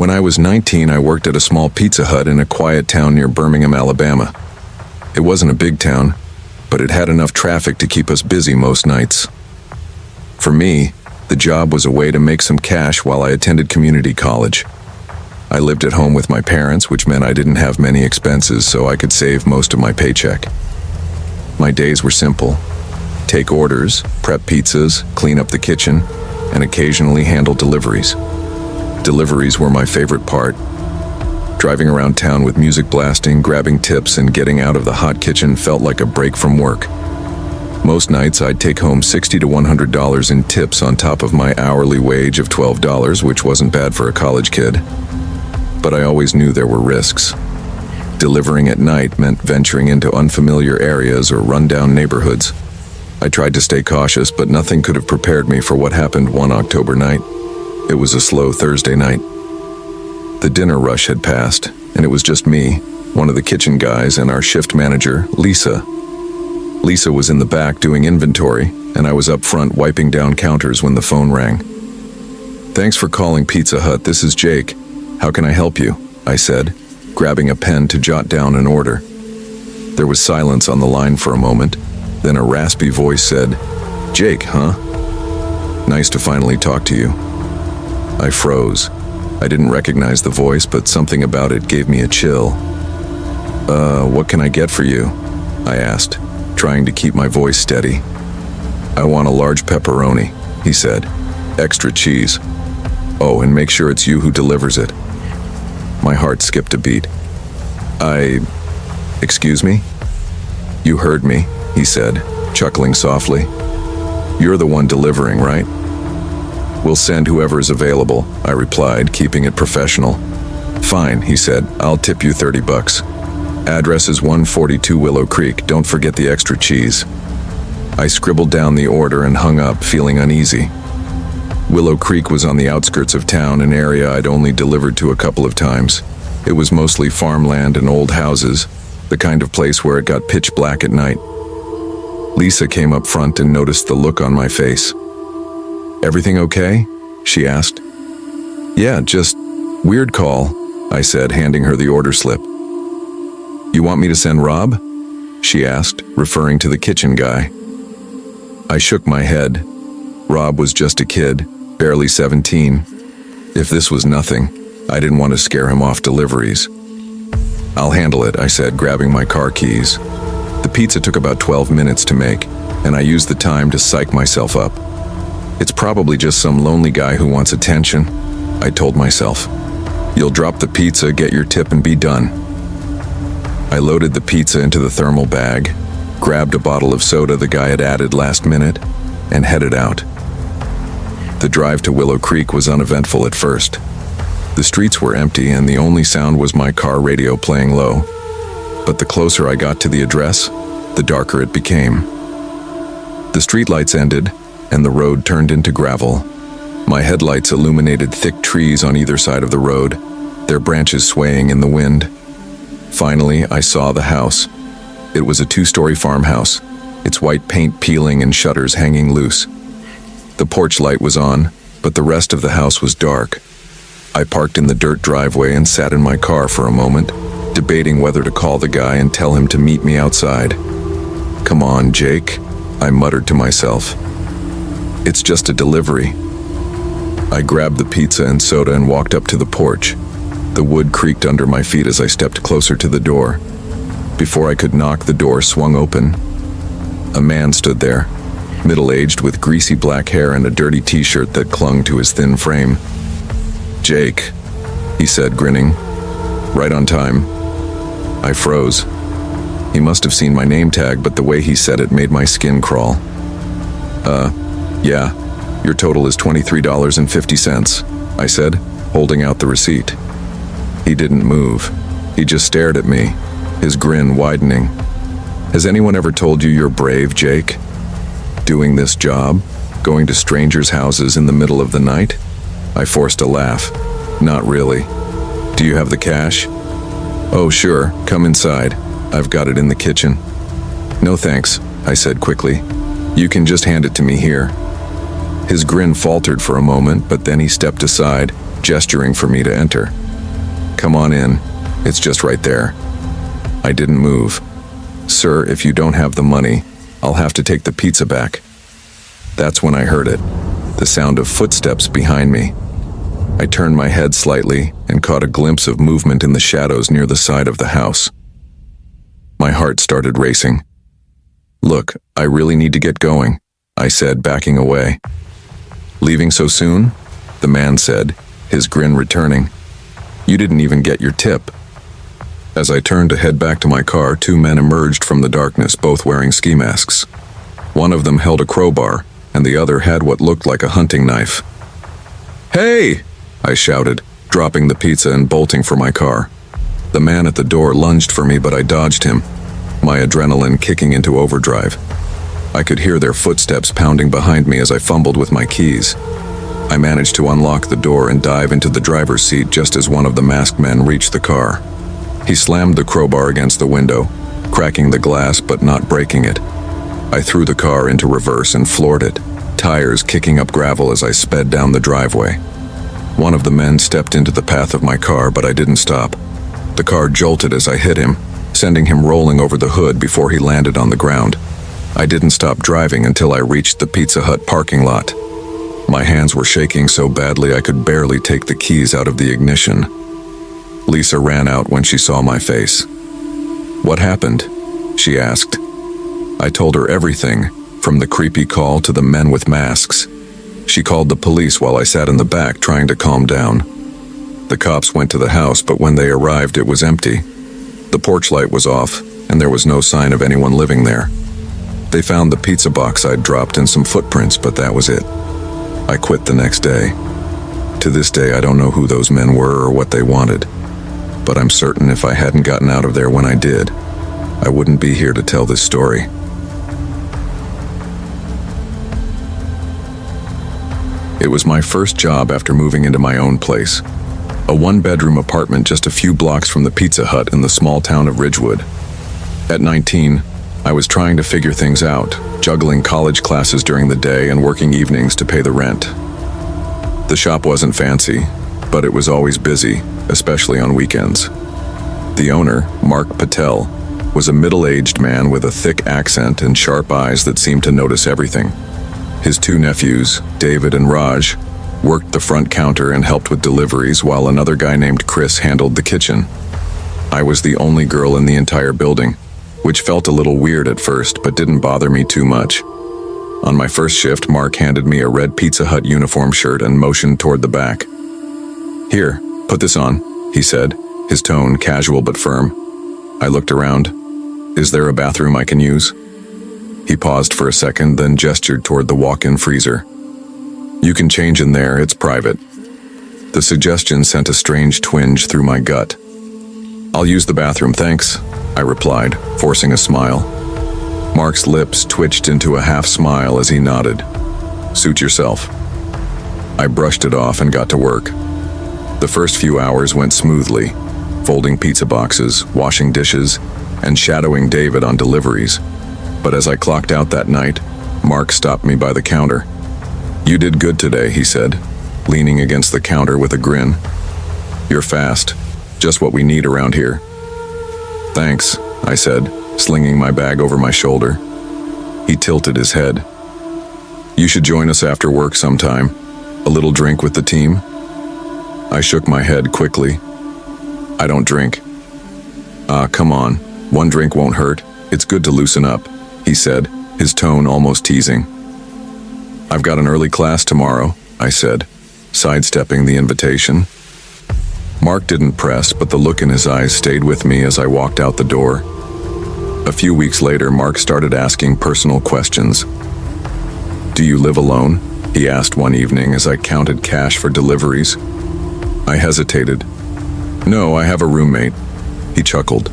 When I was 19, I worked at a small Pizza Hut in a quiet town near Birmingham, Alabama. It wasn't a big town, but it had enough traffic to keep us busy most nights. For me, the job was a way to make some cash while I attended community college. I lived at home with my parents, which meant I didn't have many expenses, so I could save most of my paycheck. My days were simple. Take orders, prep pizzas, clean up the kitchen, and occasionally handle deliveries. Deliveries were my favorite part. Driving around town with music blasting, grabbing tips, and getting out of the hot kitchen felt like a break from work. Most nights I'd take home $60 to $100 in tips on top of my hourly wage of $12, which wasn't bad for a college kid. But I always knew there were risks. Delivering at night meant venturing into unfamiliar areas or rundown neighborhoods. I tried to stay cautious, but nothing could have prepared me for what happened one October night. It was a slow Thursday night. The dinner rush had passed, and it was just me, one of the kitchen guys, and our shift manager, Lisa. Lisa was in the back doing inventory, and I was up front wiping down counters when the phone rang. "Thanks for calling Pizza Hut. This is Jake. How can I help you?" I said, grabbing a pen to jot down an order. There was silence on the line for a moment. Then a raspy voice said, "Jake, huh? Nice to finally talk to you." I froze. I didn't recognize the voice, but something about it gave me a chill. What can I get for you?" I asked, trying to keep my voice steady. "I want a large pepperoni," he said. "Extra cheese. Oh, and make sure it's you who delivers it." My heart skipped a beat. Excuse me?" "You heard me," he said, chuckling softly. "You're the one delivering, right?" "We'll send whoever is available," I replied, keeping it professional. "Fine," he said. "I'll tip you $30. Address is 142 Willow Creek. Don't forget the extra cheese." I scribbled down the order and hung up, feeling uneasy. Willow Creek was on the outskirts of town, an area I'd only delivered to a couple of times. It was mostly farmland and old houses, the kind of place where it got pitch black at night. Lisa came up front and noticed the look on my face. "Everything okay?" she asked. "Yeah, just weird call," I said, handing her the order slip. "You want me to send Rob?" she asked, referring to the kitchen guy. I shook my head. Rob was just a kid, barely 17. If this was nothing, I didn't want to scare him off deliveries. "I'll handle it," I said, grabbing my car keys. The pizza took about 12 minutes to make, and I used the time to psych myself up. "It's probably just some lonely guy who wants attention," I told myself. "You'll drop the pizza, get your tip, and be done." I loaded the pizza into the thermal bag, grabbed a bottle of soda the guy had added last minute, and headed out. The drive to Willow Creek was uneventful at first. The streets were empty, and the only sound was my car radio playing low. But the closer I got to the address, the darker it became. The streetlights ended, and the road turned into gravel. My headlights illuminated thick trees on either side of the road, their branches swaying in the wind. Finally, I saw the house. It was a 2-story farmhouse, its white paint peeling and shutters hanging loose. The porch light was on, but the rest of the house was dark. I parked in the dirt driveway and sat in my car for a moment, debating whether to call the guy and tell him to meet me outside. "Come on, Jake," I muttered to myself. "It's just a delivery." I grabbed the pizza and soda and walked up to the porch. The wood creaked under my feet as I stepped closer to the door. Before I could knock, the door swung open. A man stood there, middle-aged with greasy black hair and a dirty t-shirt that clung to his thin frame. "Jake," he said, grinning. "Right on time." I froze. He must have seen my name tag, but the way he said it made my skin crawl. Yeah, your total is $23.50, I said, holding out the receipt. He didn't move. He just stared at me, his grin widening. "Has anyone ever told you you're brave, Jake? Doing this job? Going to strangers' houses in the middle of the night?" I forced a laugh. "Not really. Do you have the cash?" "Oh, sure. Come inside. I've got it in the kitchen." "No thanks," I said quickly. "You can just hand it to me here." His grin faltered for a moment, but then he stepped aside, gesturing for me to enter. "Come on in. It's just right there." I didn't move. "Sir, if you don't have the money, I'll have to take the pizza back." That's when I heard it, the sound of footsteps behind me. I turned my head slightly and caught a glimpse of movement in the shadows near the side of the house. My heart started racing. "Look, I really need to get going," I said, backing away. "Leaving so soon?" the man said, his grin returning. "You didn't even get your tip." As I turned to head back to my car, two men emerged from the darkness, both wearing ski masks. One of them held a crowbar, and the other had what looked like a hunting knife. "Hey!" I shouted, dropping the pizza and bolting for my car. The man at the door lunged for me, but I dodged him, my adrenaline kicking into overdrive. I could hear their footsteps pounding behind me as I fumbled with my keys. I managed to unlock the door and dive into the driver's seat just as one of the masked men reached the car. He slammed the crowbar against the window, cracking the glass but not breaking it. I threw the car into reverse and floored it, tires kicking up gravel as I sped down the driveway. One of the men stepped into the path of my car, but I didn't stop. The car jolted as I hit him, sending him rolling over the hood before he landed on the ground. I didn't stop driving until I reached the Pizza Hut parking lot. My hands were shaking so badly I could barely take the keys out of the ignition. Lisa ran out when she saw my face. "What happened?" she asked. I told her everything, from the creepy call to the men with masks. She called the police while I sat in the back trying to calm down. The cops went to the house, but when they arrived it was empty. The porch light was off, and there was no sign of anyone living there. They found the pizza box I'd dropped and some footprints, but that was it. I quit the next day. To this day I don't know who those men were or what they wanted, but I'm certain if I hadn't gotten out of there when I did, I wouldn't be here to tell this story. It was my first job after moving into my own place. A one-bedroom apartment just a few blocks from the Pizza Hut in the small town of Ridgewood. At 19, I was trying to figure things out, juggling college classes during the day and working evenings to pay the rent. The shop wasn't fancy, but it was always busy, especially on weekends. The owner, Mark Patel, was a middle-aged man with a thick accent and sharp eyes that seemed to notice everything. His two nephews, David and Raj, worked the front counter and helped with deliveries, while another guy named Chris handled the kitchen. I was the only girl in the entire building, which felt a little weird at first, but didn't bother me too much. On my first shift, Mark handed me a red Pizza Hut uniform shirt and motioned toward the back. "Here, put this on," he said, his tone casual but firm. I looked around. "Is there a bathroom I can use?" He paused for a second, then gestured toward the walk-in freezer. "You can change in there, it's private." The suggestion sent a strange twinge through my gut. "I'll use the bathroom, thanks," I replied, forcing a smile. Mark's lips twitched into a half smile as he nodded. "Suit yourself." I brushed it off and got to work. The first few hours went smoothly, folding pizza boxes, washing dishes, and shadowing David on deliveries. But as I clocked out that night, Mark stopped me by the counter. "You did good today," he said, leaning against the counter with a grin. "You're fast, just what we need around here." "Thanks," I said, slinging my bag over my shoulder. He tilted his head. "You should join us after work sometime. A little drink with the team?" I shook my head quickly. "I don't drink." Come on, one drink won't hurt. It's good to loosen up," he said, his tone almost teasing. "I've got an early class tomorrow," I said, sidestepping the invitation. Mark didn't press, but the look in his eyes stayed with me as I walked out the door. A few weeks later, Mark started asking personal questions. "Do you live alone?" he asked one evening as I counted cash for deliveries. I hesitated. "No, I have a roommate." He chuckled.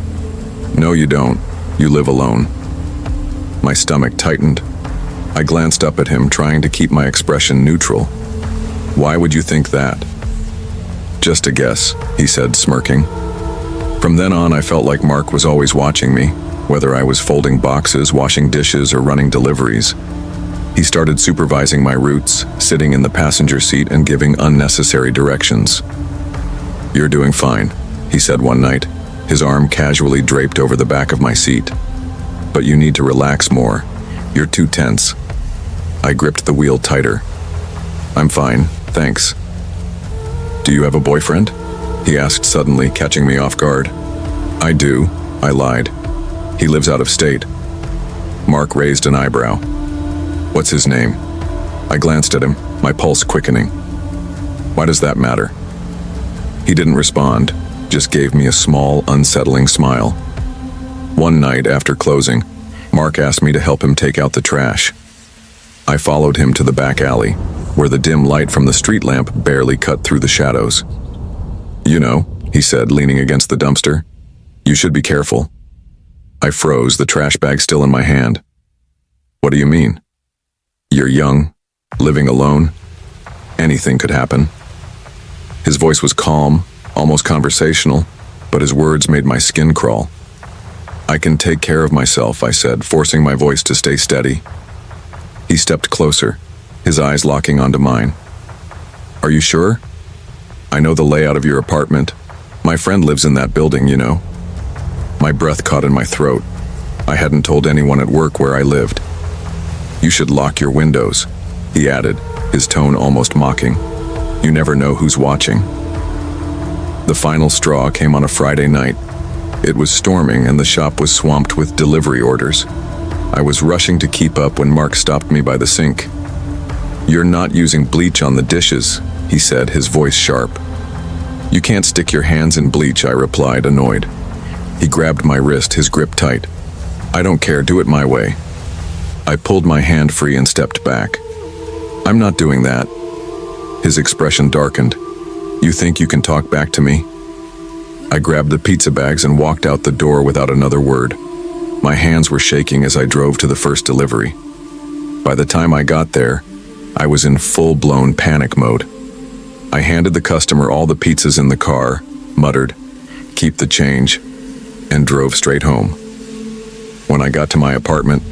"No, you don't. You live alone." My stomach tightened. I glanced up at him, trying to keep my expression neutral. "Why would you think that?" "Just a guess," he said, smirking. From then on, I felt like Mark was always watching me, whether I was folding boxes, washing dishes, or running deliveries. He started supervising my routes, sitting in the passenger seat and giving unnecessary directions. "You're doing fine," he said one night, his arm casually draped over the back of my seat. "But you need to relax more. You're too tense." I gripped the wheel tighter. "I'm fine, thanks." "Do you have a boyfriend?" he asked suddenly, catching me off guard. "I do," I lied. "He lives out of state." Mark raised an eyebrow. "What's his name?" I glanced at him, my pulse quickening. "Why does that matter?" He didn't respond, just gave me a small, unsettling smile. One night after closing, Mark asked me to help him take out the trash. I followed him to the back alley, where the dim light from the street lamp barely cut through the shadows. "You know," he said, leaning against the dumpster, "you should be careful." I froze, the trash bag still in my hand. "What do you mean?" "You're young, living alone. Anything could happen." His voice was calm, almost conversational, but his words made my skin crawl. "I can take care of myself," I said, forcing my voice to stay steady. He stepped closer, his eyes locking onto mine. "Are you sure? I know the layout of your apartment. My friend lives in that building, you know." My breath caught in my throat. I hadn't told anyone at work where I lived. "You should lock your windows," he added, his tone almost mocking. "You never know who's watching." The final straw came on a Friday night. It was storming and the shop was swamped with delivery orders. I was rushing to keep up when Mark stopped me by the sink. "You're not using bleach on the dishes," he said, his voice sharp. "You can't stick your hands in bleach," I replied, annoyed. He grabbed my wrist, his grip tight. "I don't care, do it my way." I pulled my hand free and stepped back. "I'm not doing that." His expression darkened. "You think you can talk back to me?" I grabbed the pizza bags and walked out the door without another word. My hands were shaking as I drove to the first delivery. By the time I got there, I was in full-blown panic mode. I handed the customer all the pizzas in the car, muttered, "Keep the change," and drove straight home. When I got to my apartment,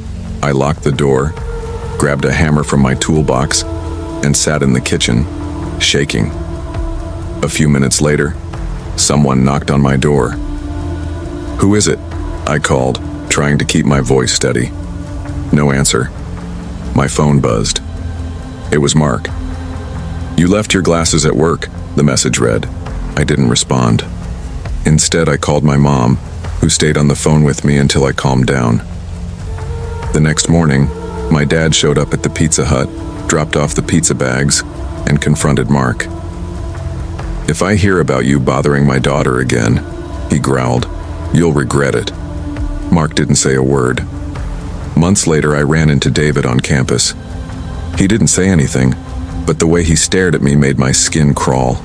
I locked the door, grabbed a hammer from my toolbox, and sat in the kitchen, shaking. A few minutes later, someone knocked on my door. "Who is it?" I called, trying to keep my voice steady. No answer. My phone buzzed. It was Mark. "You left your glasses at work," the message read. I didn't respond. Instead, I called my mom, who stayed on the phone with me until I calmed down. The next morning, my dad showed up at the Pizza Hut, dropped off the pizza bags, and confronted Mark. "If I hear about you bothering my daughter again," he growled, "you'll regret it." Mark didn't say a word. Months later, I ran into David on campus. He didn't say anything, but the way he stared at me made my skin crawl.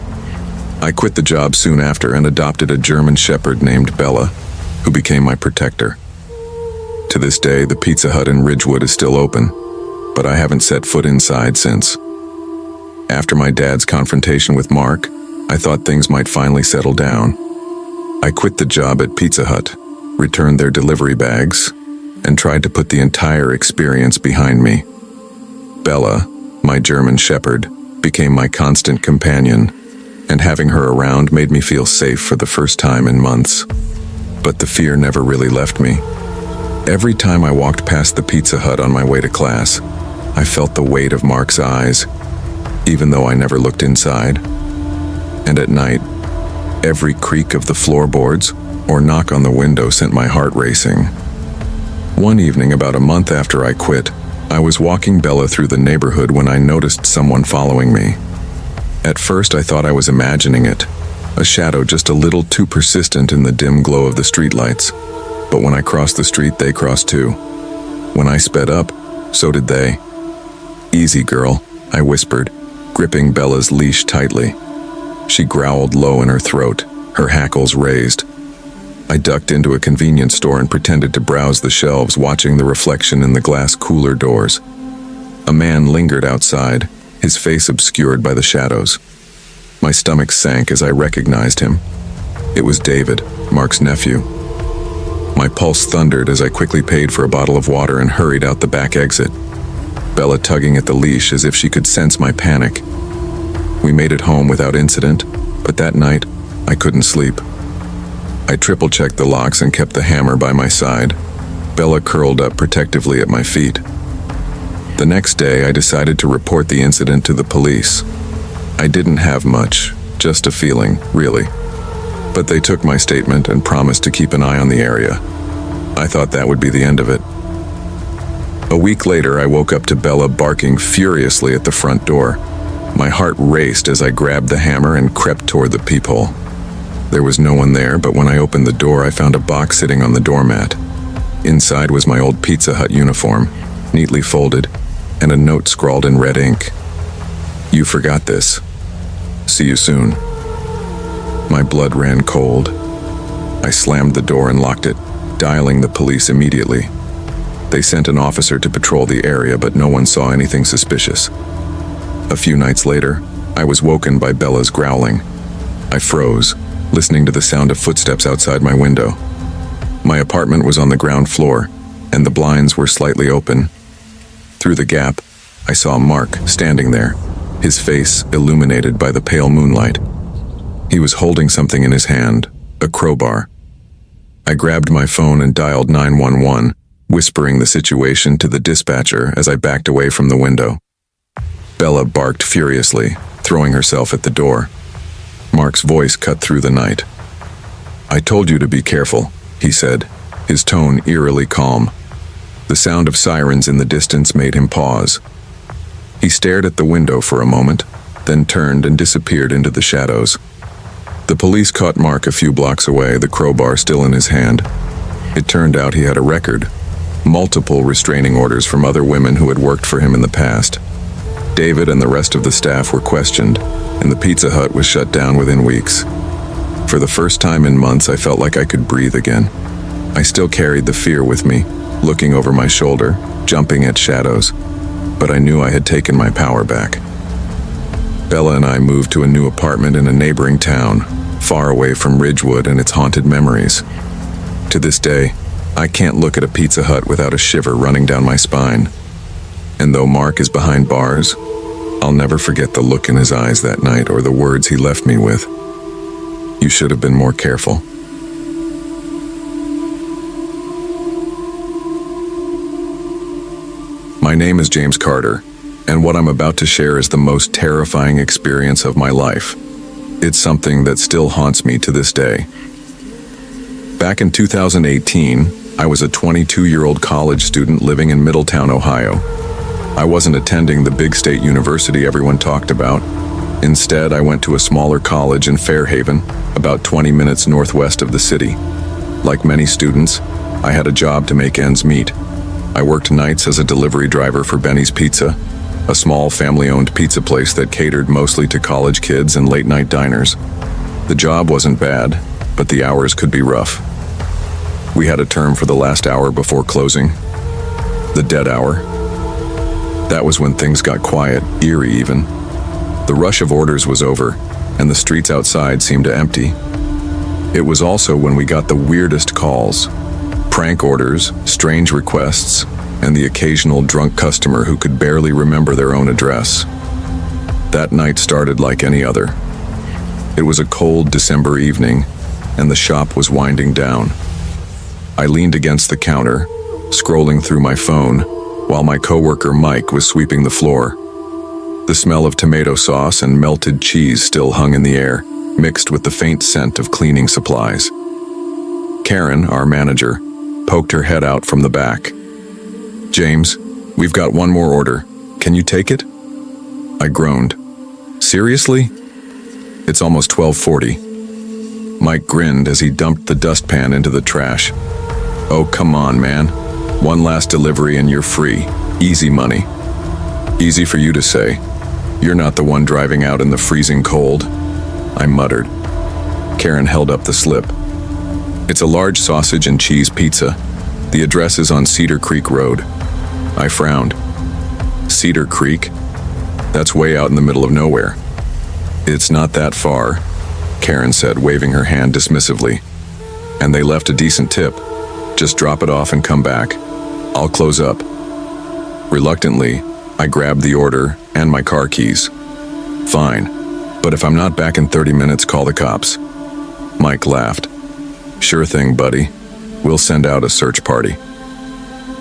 I quit the job soon after and adopted a German Shepherd named Bella, who became my protector. To this day, the Pizza Hut in Ridgewood is still open, but I haven't set foot inside since. After my dad's confrontation with Mark, I thought things might finally settle down. I quit the job at Pizza Hut, returned their delivery bags, and tried to put the entire experience behind me. Bella, my German Shepherd, became my constant companion, and having her around made me feel safe for the first time in months. But the fear never really left me. Every time I walked past the Pizza Hut on my way to class, I felt the weight of Mark's eyes, even though I never looked inside. And at night, every creak of the floorboards or knock on the window sent my heart racing. One evening, about a month after I quit, I was walking Bella through the neighborhood when I noticed someone following me. At first, I thought I was imagining it, a shadow just a little too persistent in the dim glow of the streetlights. But when I crossed the street, they crossed too. When I sped up, so did they. "Easy, girl," I whispered, gripping Bella's leash tightly. She growled low in her throat, her hackles raised. I ducked into a convenience store and pretended to browse the shelves, watching the reflection in the glass cooler doors. A man lingered outside, his face obscured by the shadows. My stomach sank as I recognized him. It was David, Mark's nephew. My pulse thundered as I quickly paid for a bottle of water and hurried out the back exit. Bella tugging at the leash as if she could sense my panic. We made it home without incident, but that night, I couldn't sleep. I triple-checked the locks and kept the hammer by my side. Bella curled up protectively at my feet. The next day, I decided to report the incident to the police. I didn't have much, just a feeling, really. But they took my statement and promised to keep an eye on the area. I thought that would be the end of it. A week later, I woke up to Bella barking furiously at the front door. My heart raced as I grabbed the hammer and crept toward the peephole. There was no one there, but when I opened the door, I found a box sitting on the doormat. Inside was my old Pizza Hut uniform, neatly folded, and a note scrawled in red ink. "You forgot this. See you soon." My blood ran cold. I slammed the door and locked it, dialing the police immediately. They sent an officer to patrol the area, but no one saw anything suspicious. A few nights later, I was woken by Bella's growling. I froze, listening to the sound of footsteps outside my window. My apartment was on the ground floor, and the blinds were slightly open. Through the gap, I saw Mark standing there, his face illuminated by the pale moonlight. He was holding something in his hand, a crowbar. I grabbed my phone and dialed 911, whispering the situation to the dispatcher as I backed away from the window. Bella barked furiously, throwing herself at the door. Mark's voice cut through the night. "I told you to be careful," he said, his tone eerily calm. The sound of sirens in the distance made him pause. He stared at the window for a moment, then turned and disappeared into the shadows. The police caught Mark a few blocks away, the crowbar still in his hand. It turned out he had a record, multiple restraining orders from other women who had worked for him in the past. David and the rest of the staff were questioned, and the Pizza Hut was shut down within weeks. For the first time in months, I felt like I could breathe again. I still carried the fear with me, looking over my shoulder, jumping at shadows, but I knew I had taken my power back. Bella and I moved to a new apartment in a neighboring town, far away from Ridgewood and its haunted memories. To this day, I can't look at a Pizza Hut without a shiver running down my spine. And though Mark is behind bars, I'll never forget the look in his eyes that night or the words he left me with. "You should have been more careful." My name is James Carter, and what I'm about to share is the most terrifying experience of my life. It's something that still haunts me to this day. Back in 2018, I was a 22-year-old college student living in Middletown, Ohio. I wasn't attending the big state university everyone talked about. Instead, I went to a smaller college in Fairhaven, about 20 minutes northwest of the city. Like many students, I had a job to make ends meet. I worked nights as a delivery driver for Benny's Pizza, a small family-owned pizza place that catered mostly to college kids and late-night diners. The job wasn't bad, but the hours could be rough. We had a term for the last hour before closing, the dead hour. That was when things got quiet, eerie even. The rush of orders was over, and the streets outside seemed empty. It was also when we got the weirdest calls. Prank orders, strange requests, and the occasional drunk customer who could barely remember their own address. That night started like any other. It was a cold December evening, and the shop was winding down. I leaned against the counter, scrolling through my phone, while my coworker Mike was sweeping the floor. The smell of tomato sauce and melted cheese still hung in the air, mixed with the faint scent of cleaning supplies. Karen, our manager, poked her head out from the back. "James, we've got one more order. Can you take it?" I groaned. "Seriously? It's almost 12:40. Mike grinned as he dumped the dustpan into the trash. "Oh, come on, man. One last delivery and you're free. Easy money." "Easy for you to say. You're not the one driving out in the freezing cold," I muttered. Karen held up the slip. "It's a large sausage and cheese pizza. The address is on Cedar Creek Road." I frowned. "Cedar Creek? That's way out in the middle of nowhere." "It's not that far," Karen said, waving her hand dismissively. "And they left a decent tip. Just drop it off and come back. I'll close up." Reluctantly, I grabbed the order and my car keys. Fine, but if I'm not back in 30 minutes, call the cops. Mike laughed. Sure thing, buddy. We'll send out a search party.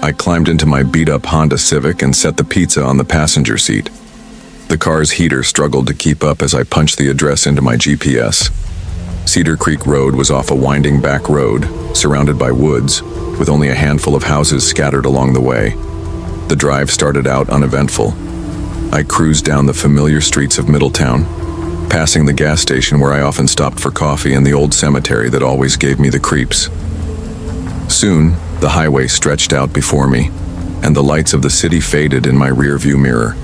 I climbed into my beat-up Honda Civic and set the pizza on the passenger seat. The car's heater struggled to keep up as I punched the address into my GPS. Cedar Creek Road was off a winding back road, surrounded by woods, with only a handful of houses scattered along the way. The drive started out uneventful. I cruised down the familiar streets of Middletown, passing the gas station where I often stopped for coffee and the old cemetery that always gave me the creeps. Soon, the highway stretched out before me, and the lights of the city faded in my rearview mirror.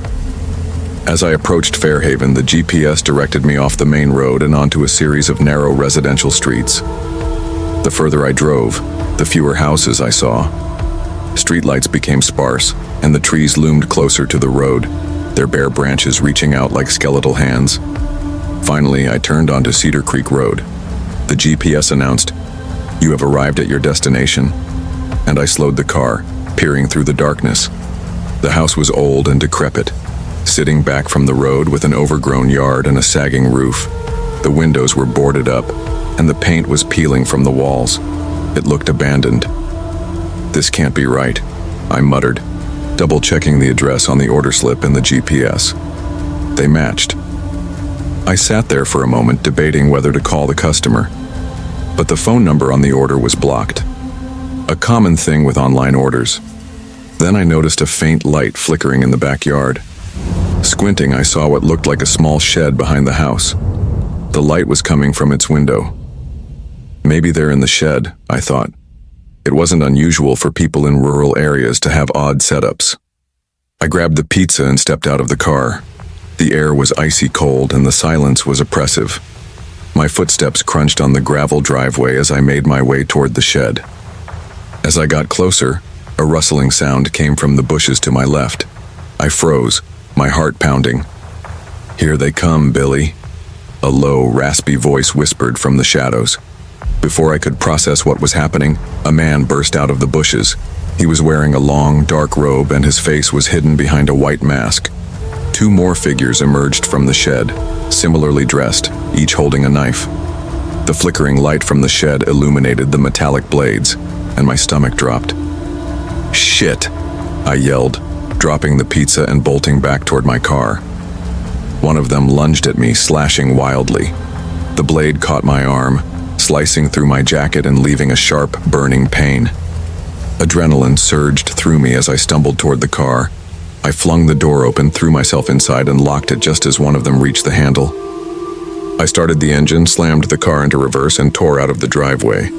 As I approached Fairhaven, the GPS directed me off the main road and onto a series of narrow residential streets. The further I drove, the fewer houses I saw. Streetlights became sparse, and the trees loomed closer to the road, their bare branches reaching out like skeletal hands. Finally, I turned onto Cedar Creek Road. The GPS announced, "You have arrived at your destination," and I slowed the car, peering through the darkness. The house was old and decrepit, sitting back from the road with an overgrown yard and a sagging roof. The windows were boarded up, and the paint was peeling from the walls. It looked abandoned. "This can't be right," I muttered, double-checking the address on the order slip and the GPS. They matched. I sat there for a moment, debating whether to call the customer, but the phone number on the order was blocked. A common thing with online orders. Then I noticed a faint light flickering in the backyard. Squinting, I saw what looked like a small shed behind the house. The light was coming from its window. Maybe they're in the shed, I thought. It wasn't unusual for people in rural areas to have odd setups. I grabbed the pizza and stepped out of the car. The air was icy cold and the silence was oppressive. My footsteps crunched on the gravel driveway as I made my way toward the shed. As I got closer, a rustling sound came from the bushes to my left. I froze, my heart pounding. "Here they come, Billy," a low, raspy voice whispered from the shadows. Before I could process what was happening, a man burst out of the bushes. He was wearing a long, dark robe and his face was hidden behind a white mask. Two more figures emerged from the shed, similarly dressed, each holding a knife. The flickering light from the shed illuminated the metallic blades, and my stomach dropped. "Shit!" I yelled, dropping the pizza and bolting back toward my car. One of them lunged at me, slashing wildly. The blade caught my arm, slicing through my jacket and leaving a sharp, burning pain. Adrenaline surged through me as I stumbled toward the car. I flung the door open, threw myself inside, and locked it just as one of them reached the handle. I started the engine, slammed the car into reverse, and tore out of the driveway.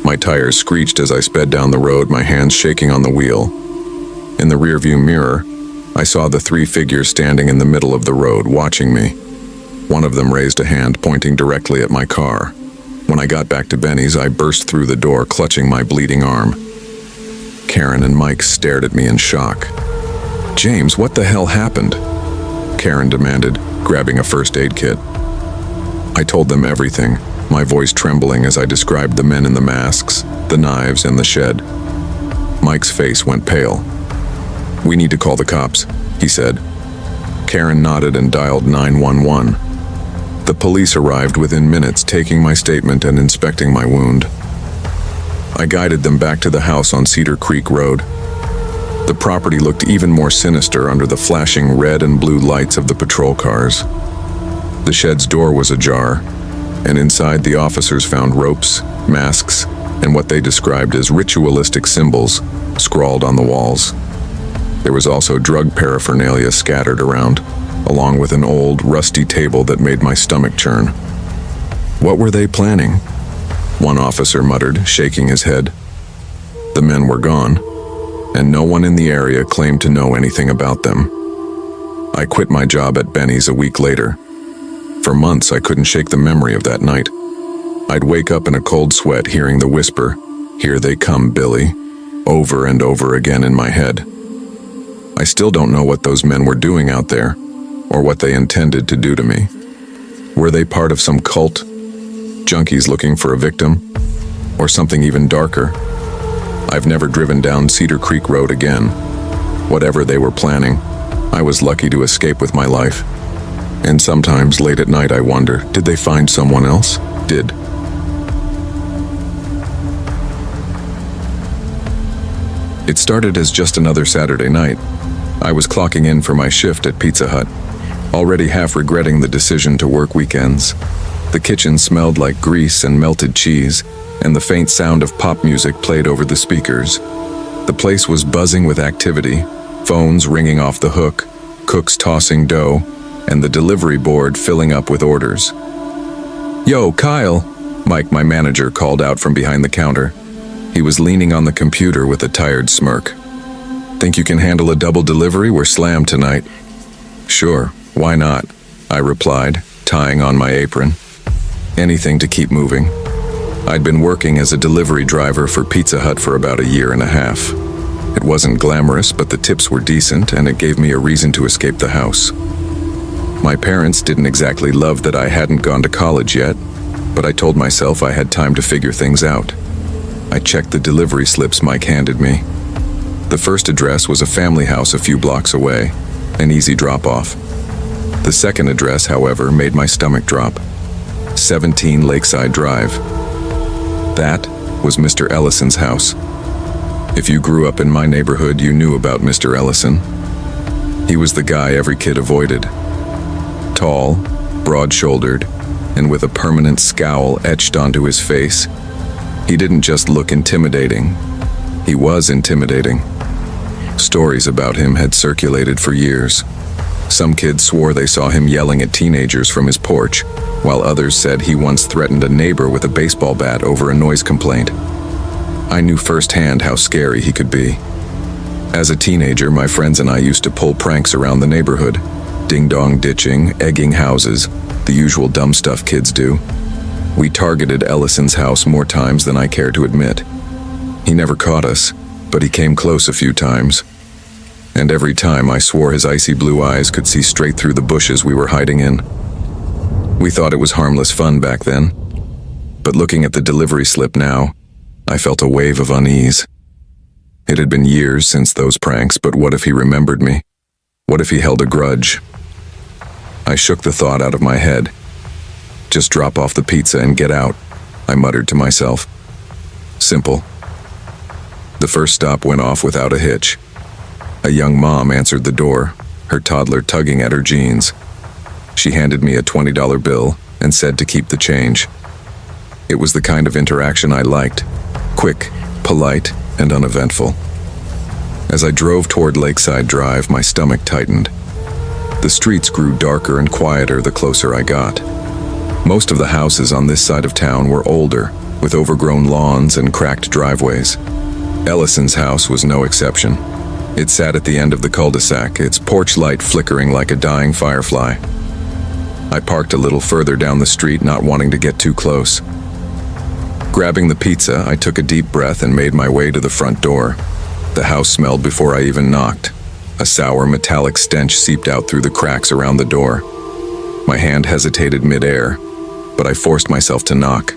My tires screeched as I sped down the road, my hands shaking on the wheel. In the rearview mirror, I saw the three figures standing in the middle of the road, watching me. One of them raised a hand, pointing directly at my car. When I got back to Benny's, I burst through the door, clutching my bleeding arm. Karen and Mike stared at me in shock. "James, what the hell happened?" Karen demanded, grabbing a first aid kit. I told them everything, my voice trembling as I described the men in the masks, the knives, and the shed. Mike's face went pale. "We need to call the cops," he said. Karen nodded and dialed 911. The police arrived within minutes, taking my statement and inspecting my wound. I guided them back to the house on Cedar Creek Road. The property looked even more sinister under the flashing red and blue lights of the patrol cars. The shed's door was ajar, and inside the officers found ropes, masks, and what they described as ritualistic symbols scrawled on the walls. There was also drug paraphernalia scattered around, along with an old, rusty table that made my stomach churn. "What were they planning?" one officer muttered, shaking his head. The men were gone, and no one in the area claimed to know anything about them. I quit my job at Benny's a week later. For months, I couldn't shake the memory of that night. I'd wake up in a cold sweat hearing the whisper, "Here they come, Billy," over and over again in my head. I still don't know what those men were doing out there, or what they intended to do to me. Were they part of some cult? Junkies looking for a victim? Or something even darker? I've never driven down Cedar Creek Road again. Whatever they were planning, I was lucky to escape with my life. And sometimes late at night I wonder, did they find someone else? It started as just another Saturday night. I was clocking in for my shift at Pizza Hut, already half regretting the decision to work weekends. The kitchen smelled like grease and melted cheese, and the faint sound of pop music played over the speakers. The place was buzzing with activity, phones ringing off the hook, cooks tossing dough, and the delivery board filling up with orders. "Yo, Kyle," Mike, my manager, called out from behind the counter. He was leaning on the computer with a tired smirk. "Think you can handle a double delivery? We're slammed tonight." "Sure, why not?" I replied, tying on my apron. Anything to keep moving. I'd been working as a delivery driver for Pizza Hut for about a year and a half. It wasn't glamorous, but the tips were decent, and it gave me a reason to escape the house. My parents didn't exactly love that I hadn't gone to college yet, but I told myself I had time to figure things out. I checked the delivery slips Mike handed me. The first address was a family house a few blocks away, an easy drop-off. The second address, however, made my stomach drop. 17 Lakeside Drive. That was Mr. Ellison's house. If you grew up in my neighborhood, you knew about Mr. Ellison. He was the guy every kid avoided. Tall, broad-shouldered, and with a permanent scowl etched onto his face. He didn't just look intimidating. He was intimidating. Stories about him had circulated for years. Some kids swore they saw him yelling at teenagers from his porch, while others said he once threatened a neighbor with a baseball bat over a noise complaint. I knew firsthand how scary he could be. As a teenager, my friends and I used to pull pranks around the neighborhood. Ding-dong ditching, egging houses, the usual dumb stuff kids do. We targeted Ellison's house more times than I care to admit. He never caught us, but he came close a few times. And every time I swore his icy blue eyes could see straight through the bushes we were hiding in. We thought it was harmless fun back then. But looking at the delivery slip now, I felt a wave of unease. It had been years since those pranks, but what if he remembered me? What if he held a grudge? I shook the thought out of my head. Just drop off the pizza and get out, I muttered to myself. Simple. The first stop went off without a hitch. A young mom answered the door, her toddler tugging at her jeans. She handed me a $20 bill and said to keep the change. It was the kind of interaction I liked. Quick, polite, and uneventful. As I drove toward Lakeside Drive, my stomach tightened. The streets grew darker and quieter the closer I got. Most of the houses on this side of town were older, with overgrown lawns and cracked driveways. Ellison's house was no exception. It sat at the end of the cul-de-sac, its porch light flickering like a dying firefly. I parked a little further down the street, not wanting to get too close. Grabbing the pizza, I took a deep breath and made my way to the front door. The house smelled before I even knocked. A sour metallic stench seeped out through the cracks around the door. My hand hesitated mid-air, but I forced myself to knock.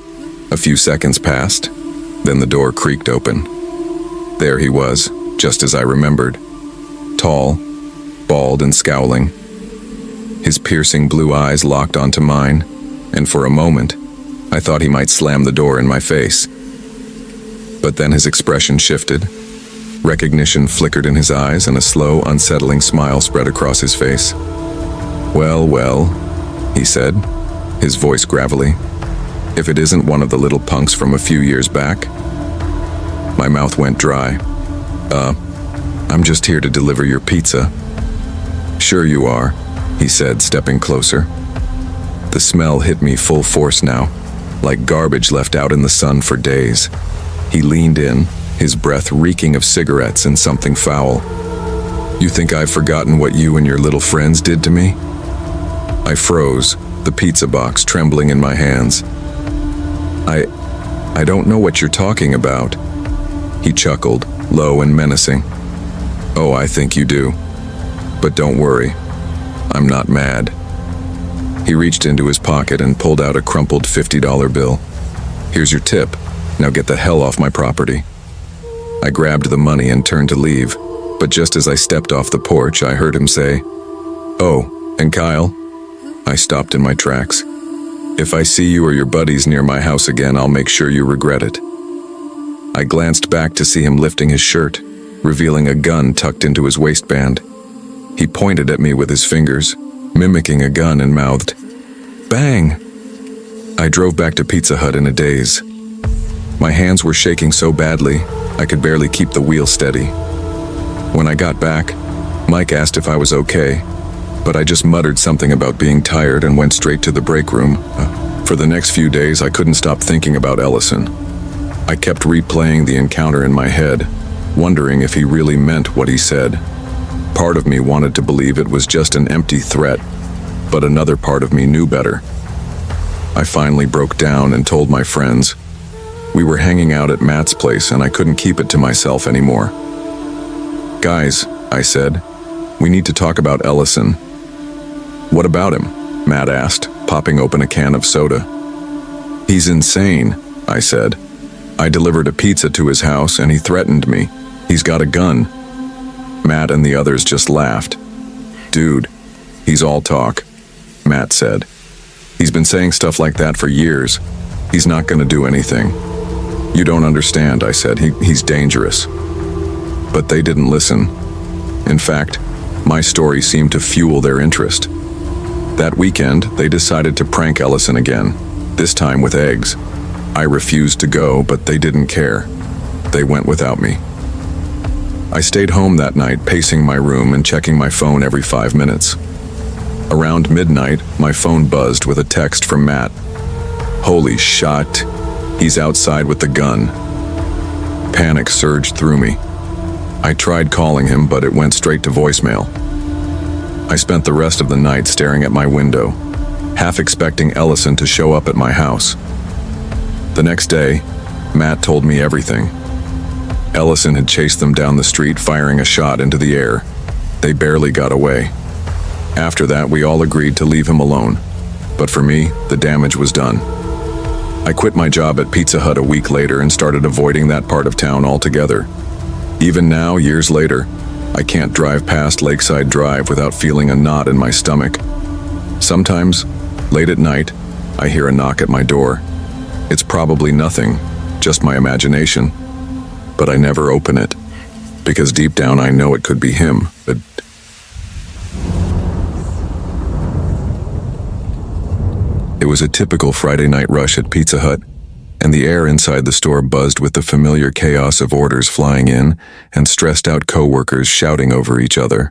A few seconds passed, then the door creaked open. There he was, just as I remembered. Tall, bald and scowling. His piercing blue eyes locked onto mine, and for a moment, I thought he might slam the door in my face. But then his expression shifted. Recognition flickered in his eyes, and a slow, unsettling smile spread across his face. "Well, well," he said, his voice gravelly. "If it isn't one of the little punks from a few years back." My mouth went dry. I'm just here to deliver your pizza." "Sure you are," he said, stepping closer. The smell hit me full force now, like garbage left out in the sun for days. He leaned in, his breath reeking of cigarettes and something foul. "You think I've forgotten what you and your little friends did to me?" I froze, the pizza box trembling in my hands. I don't know what you're talking about." He chuckled, low and menacing. "Oh, I think you do. But don't worry, I'm not mad." He reached into his pocket and pulled out a crumpled $50 bill. "Here's your tip. Now get the hell off my property." I grabbed the money and turned to leave, But just as I stepped off the porch, I heard him say, "Oh, and Kyle?" I stopped in my tracks. "If I see you or your buddies near my house again, I'll make sure you regret it." I glanced back to see him lifting his shirt, revealing a gun tucked into his waistband. He pointed at me with his fingers, mimicking a gun, and mouthed, "Bang!" I drove back to Pizza Hut in a daze. My hands were shaking so badly, I could barely keep the wheel steady. When I got back, Mike asked if I was okay, but I just muttered something about being tired and went straight to the break room. For the next few days, I couldn't stop thinking about Ellison. I kept replaying the encounter in my head, wondering if he really meant what he said. Part of me wanted to believe it was just an empty threat, but another part of me knew better. I finally broke down and told my friends. We were hanging out at Matt's place and I couldn't keep it to myself anymore. "Guys," I said, "we need to talk about Ellison." "What about him?" Matt asked, popping open a can of soda. "He's insane," I said. "I delivered a pizza to his house and he threatened me. He's got a gun." Matt and the others just laughed. "Dude, he's all talk," Matt said. "He's been saying stuff like that for years. He's not gonna do anything." "You don't understand," I said. He's dangerous." But they didn't listen. In fact, my story seemed to fuel their interest. That weekend, they decided to prank Ellison again, this time with eggs. I refused to go, but they didn't care. They went without me. I stayed home that night, pacing my room and checking my phone every 5 minutes. Around midnight, my phone buzzed with a text from Matt. "Holy shit, he's outside with the gun." Panic surged through me. I tried calling him, but it went straight to voicemail. I spent the rest of the night staring at my window, half expecting Ellison to show up at my house. The next day, Matt told me everything. Ellison had chased them down the street, firing a shot into the air. They barely got away. After that, we all agreed to leave him alone. But for me, the damage was done. I quit my job at Pizza Hut a week later and started avoiding that part of town altogether. Even now, years later, I can't drive past Lakeside Drive without feeling a knot in my stomach. Sometimes, late at night, I hear a knock at my door. It's probably nothing, just my imagination. But I never open it, because deep down I know it could be him, but... It was a typical Friday night rush at Pizza Hut, and the air inside the store buzzed with the familiar chaos of orders flying in and stressed-out co-workers shouting over each other.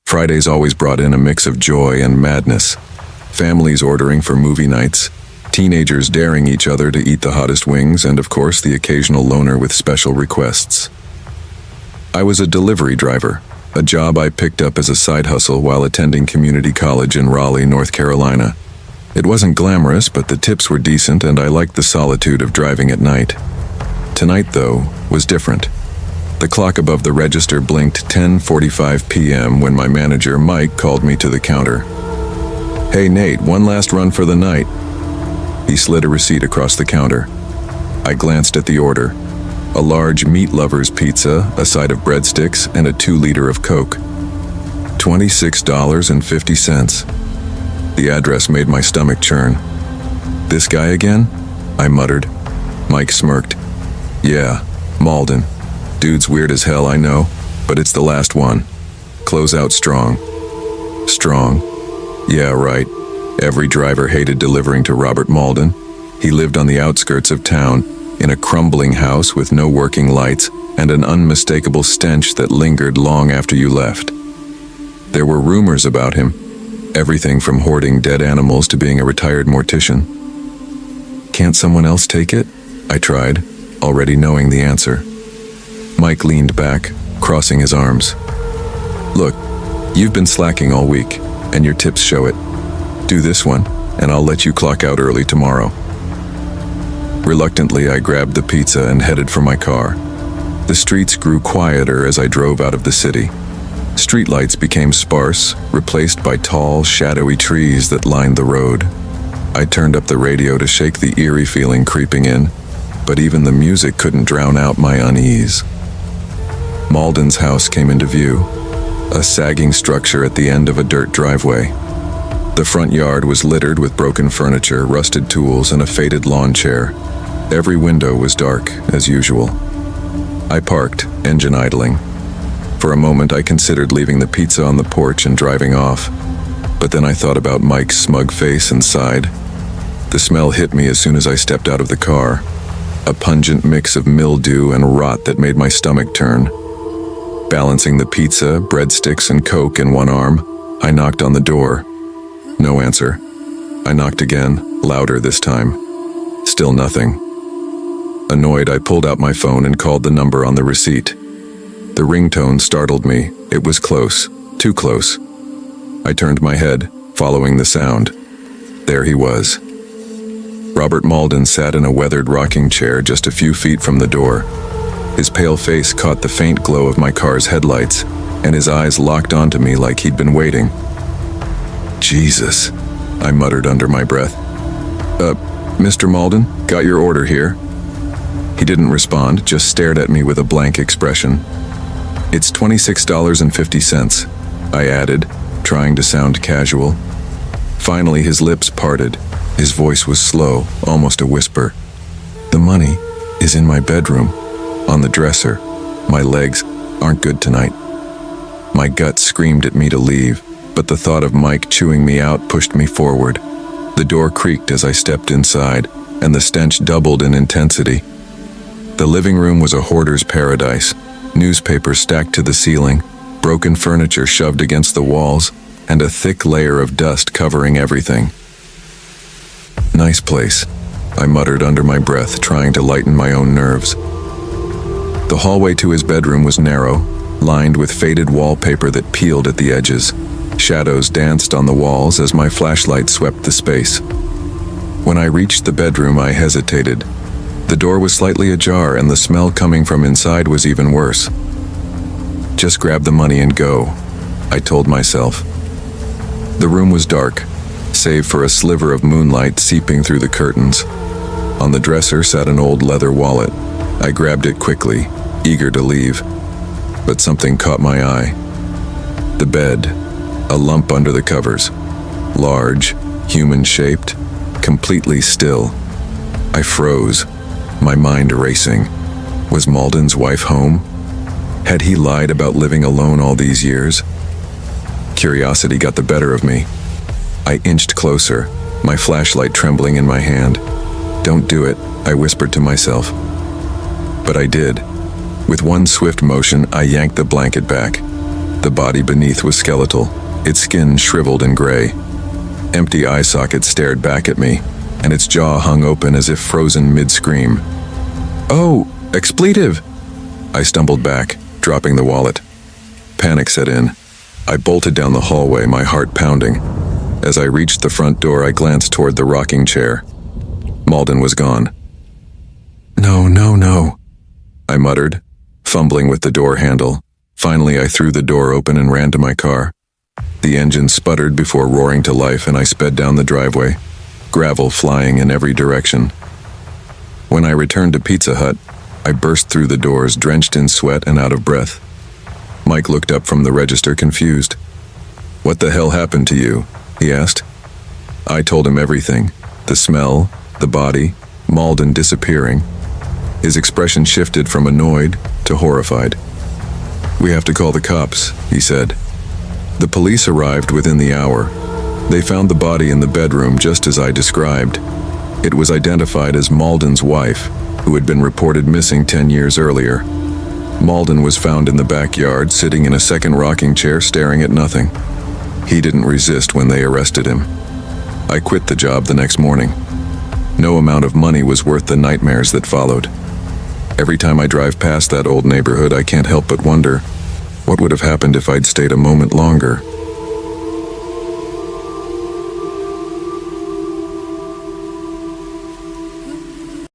Fridays always brought in a mix of joy and madness. Families ordering for movie nights, teenagers daring each other to eat the hottest wings, and of course the occasional loner with special requests. I was a delivery driver, a job I picked up as a side hustle while attending community college in Raleigh, North Carolina. It wasn't glamorous, but the tips were decent and I liked the solitude of driving at night. Tonight, though, was different. The clock above the register blinked 10:45 p.m. when my manager, Mike, called me to the counter. "Hey, Nate, one last run for the night." He slid a receipt across the counter. I glanced at the order. A large meat lover's pizza, a side of breadsticks, and a 2-liter of Coke. $26.50. The address made my stomach churn. "This guy again?" I muttered. Mike smirked. "Yeah, Malden. Dude's weird as hell, I know, but it's the last one. Close out strong." Strong? Yeah, right. Every driver hated delivering to Robert Malden. He lived on the outskirts of town, in a crumbling house with no working lights and an unmistakable stench that lingered long after you left. There were rumors about him. Everything from hoarding dead animals to being a retired mortician. "Can't someone else take it?" I tried, already knowing the answer. Mike leaned back, crossing his arms. "Look, you've been slacking all week, and your tips show it. Do this one, and I'll let you clock out early tomorrow." Reluctantly, I grabbed the pizza and headed for my car. The streets grew quieter as I drove out of the city. Streetlights became sparse, replaced by tall, shadowy trees that lined the road. I turned up the radio to shake the eerie feeling creeping in, but even the music couldn't drown out my unease. Malden's house came into view, a sagging structure at the end of a dirt driveway. The front yard was littered with broken furniture, rusted tools, and a faded lawn chair. Every window was dark, as usual. I parked, engine idling. For a moment, I considered leaving the pizza on the porch and driving off. But then I thought about Mike's smug face and sighed. The smell hit me as soon as I stepped out of the car, a pungent mix of mildew and rot that made my stomach turn. Balancing the pizza, breadsticks, and Coke in one arm, I knocked on the door. No answer. I knocked again, louder this time. Still nothing. Annoyed, I pulled out my phone and called the number on the receipt. The ringtone startled me. It was close, too close. I turned my head, following the sound. There he was. Robert Malden sat in a weathered rocking chair just a few feet from the door. His pale face caught the faint glow of my car's headlights, and his eyes locked onto me like he'd been waiting. Jesus, I muttered under my breath. Mr. Malden, got your order here." He didn't respond, just stared at me with a blank expression. "It's $26.50, I added, trying to sound casual. Finally, his lips parted. His voice was slow, almost a whisper. "The money is in my bedroom, on the dresser. My legs aren't good tonight." My gut screamed at me to leave, but the thought of Mike chewing me out pushed me forward. The door creaked as I stepped inside, and the stench doubled in intensity. The living room was a hoarder's paradise, newspapers stacked to the ceiling, broken furniture shoved against the walls, and a thick layer of dust covering everything. "Nice place," I muttered under my breath, trying to lighten my own nerves. The hallway to his bedroom was narrow, lined with faded wallpaper that peeled at the edges. Shadows danced on the walls as my flashlight swept the space. When I reached the bedroom, I hesitated. The door was slightly ajar, and the smell coming from inside was even worse. "Just grab the money and go," I told myself. The room was dark, save for a sliver of moonlight seeping through the curtains. On the dresser sat an old leather wallet. I grabbed it quickly, eager to leave. But something caught my eye. The bed, a lump under the covers. Large, human-shaped, completely still. I froze, my mind racing. Was Malden's wife home? Had he lied about living alone all these years? Curiosity got the better of me. I inched closer, my flashlight trembling in my hand. "Don't do it," I whispered to myself. But I did. With one swift motion, I yanked the blanket back. The body beneath was skeletal, its skin shriveled and gray. Empty eye sockets stared back at me, and its jaw hung open as if frozen mid-scream. "Oh, expletive!" I stumbled back, dropping the wallet. Panic set in. I bolted down the hallway, my heart pounding. As I reached the front door, I glanced toward the rocking chair. Malden was gone. "No, no, no," I muttered, fumbling with the door handle. Finally, I threw the door open and ran to my car. The engine sputtered before roaring to life, and I sped down the driveway, gravel flying in every direction. When I returned to Pizza Hut, I burst through the doors, drenched in sweat and out of breath. Mike looked up from the register, confused. "What the hell happened to you?" he asked. I told him everything. The smell, the body, Malden disappearing. His expression shifted from annoyed to horrified. "We have to call the cops," he said. The police arrived within the hour. They found the body in the bedroom just as I described. It was identified as Malden's wife, who had been reported missing 10 years earlier. Malden was found in the backyard, sitting in a second rocking chair, staring at nothing. He didn't resist when they arrested him. I quit the job the next morning. No amount of money was worth the nightmares that followed. Every time I drive past that old neighborhood, I can't help but wonder, what would have happened if I'd stayed a moment longer?